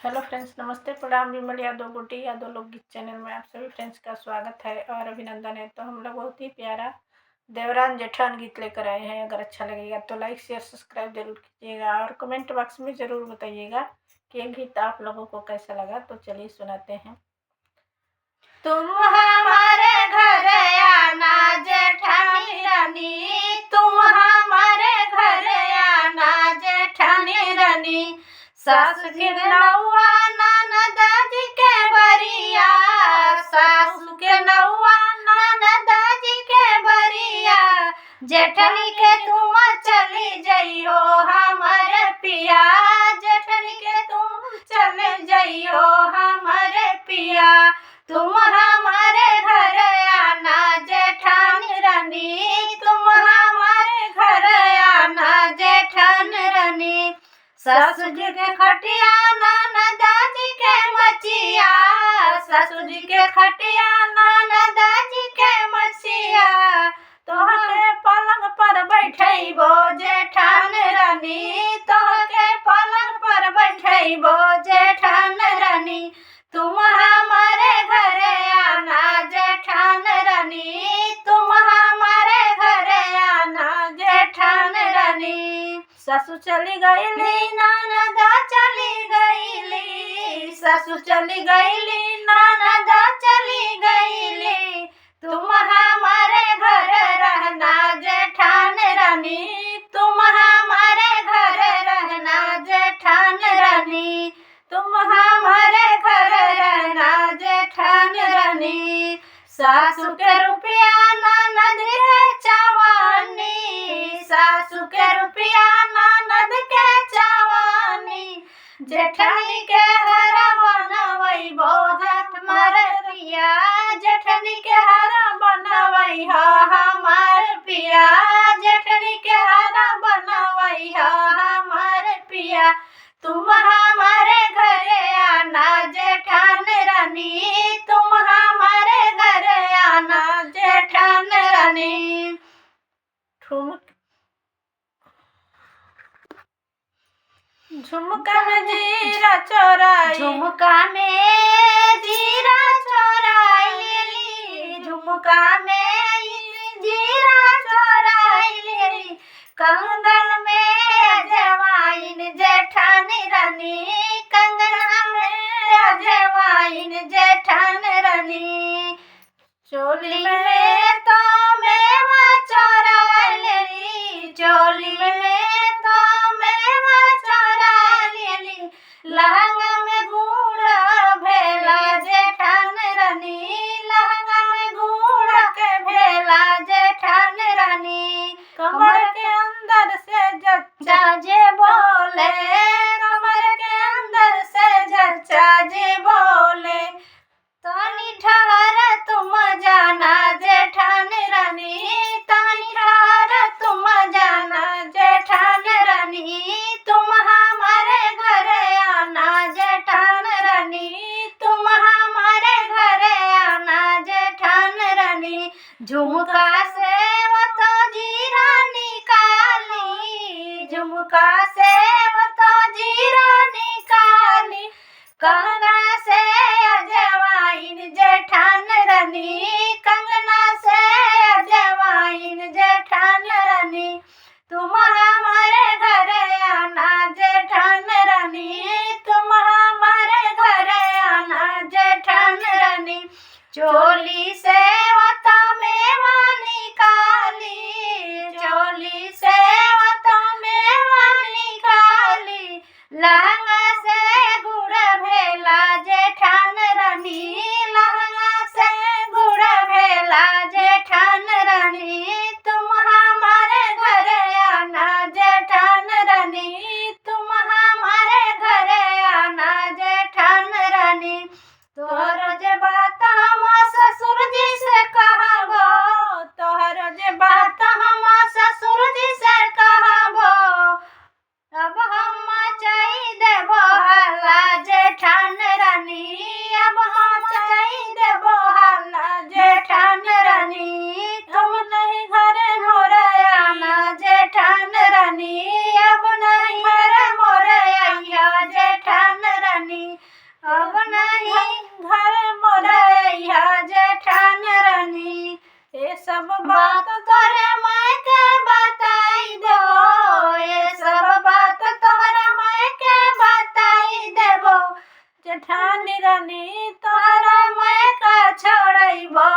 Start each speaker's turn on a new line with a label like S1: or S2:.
S1: Hello friends, नमस्ते, प्रणाम। विमल यादव गोटी यादव लोकगीत चैनल में आप सभी फ्रेंड्स का स्वागत है और अभिनंदन है। तो हम लोग बहुत ही प्यारा देवरान जेठान गीत लेकर आए हैं। अगर अच्छा लगेगा तो लाइक शेयर सब्सक्राइब जरूर कीजिएगा और कमेंट बॉक्स में ज़रूर बताइएगा कि ये गीत आप लोगों को कैसा लगा। तो चलिए सुनाते हैं। तुम हमारे घर आना जेठानी रानी, तुम हमारे घर आना जेठानी रानी। सासु के नौआ ननदाजी के बरिया, सासु के नौआ ननदाजी के बरिया। जेठनी के तुम चली जइयो हमारे पिया, जेठनी के तुम चले जइयो हमारे पिया। तुम हमारे घर आना जेठानी रानी, तुम हमारे घर आना जेठानी रानी। ससुर जी के खटिया ननदाजी के मचिया, ससुर जी के खटिया ननदाजी के मचिया। तोहके पलंग पर बैठैबो जेठानी रानी, तोहके पलंग पर बैठैबो जेठानी रानी। तुम हमारे घर आना जेठानी रानी, तुम हमारे घर आना जेठानी रानी। ससुर चली गईली ननदा चली गईली, ससुर चली गईली ननदा चली गईली। तुम हमारे घर रहना जेठानी रानी, तुम हमारे घर रहना जेठानी रानी। तुम हमारे घर रहना जेठानी रानी। सासु के रुपया ननद के चवानी, सासु के रुपया ननद के चवानी। जेठानी के हरा बनवैबो हमार पिया, जेठानी के हरा बनवै हमार पिया, जेठानी के हरा बनवै हमार पिया। तुम हमारे घर आना जेठानी रानी, तुम हमारे घर आना जेठानी रानी। झुमका में जीरा चोराई, झुमका में जीरा चोराई, झुमका में जीरा चोराई। कंगन में अजवाइन जेठानी रानी, कंगन में अजवाइन जेठानी रानी। चोली में तो मेवा चोराई, चोली में तो मेवा चोराई। लहंगा में गुड़ भेला जेठानी रानी, लहंगा में गुड़ के भेला जेठानी रानी। कमर के अंदर से जच्चा जे बोले, कमर के अंदर से जच्चा जे बोले। तानी ठहर तुम जाना जेठानी रानी, तानी ठहर तुम जाना जेठानी रानी। तुम हमारे घर आना जेठानी रानी, तुम हमारे घर आना जेठानी रानी। झुमका से वो तो जीरा निकाली, झुमका से वो तो जीरा निकाली। कंगना से अजवाइन जेठानी रानी, कंगना से अजवाइन जेठानी रानी। तुम हमारे घर आना जेठानी रानी, तुम हमारे घर आना जेठानी रानी। चोली से वो तो मेवा निकाली, चोली से वो तो मेवा निकाली। लहंगा से गुड़ भेला जेठानी रानी, लहंगा से गुड़ भेला जेठानी रानी। तुम हमारे घर आना जेठानी रानी, तुम हमारे घर आना जेठानी रानी। तोहर जे बात हम ससुर जी से कहबो, तोहर जे बात हम ससुर जी से कहबो। अब हम मचाई देबो हल्ला जेठानी रानी, अब हम मचाई देबो हल्ला जेठानी रानी। तुम नहीं घरे मोर आना जेठानी रानी, अब नहीं घरे मोर आइया जेठानी रानी।
S2: अब नहीं
S1: घर मोरैया जेठान रानी, ये सब बात
S2: तोरे मैं के बताई देबो, ये सब बात तोरे मैं के बताई देबो,
S1: जेठान रानी
S2: तोरे मैं का छोड़ैबो।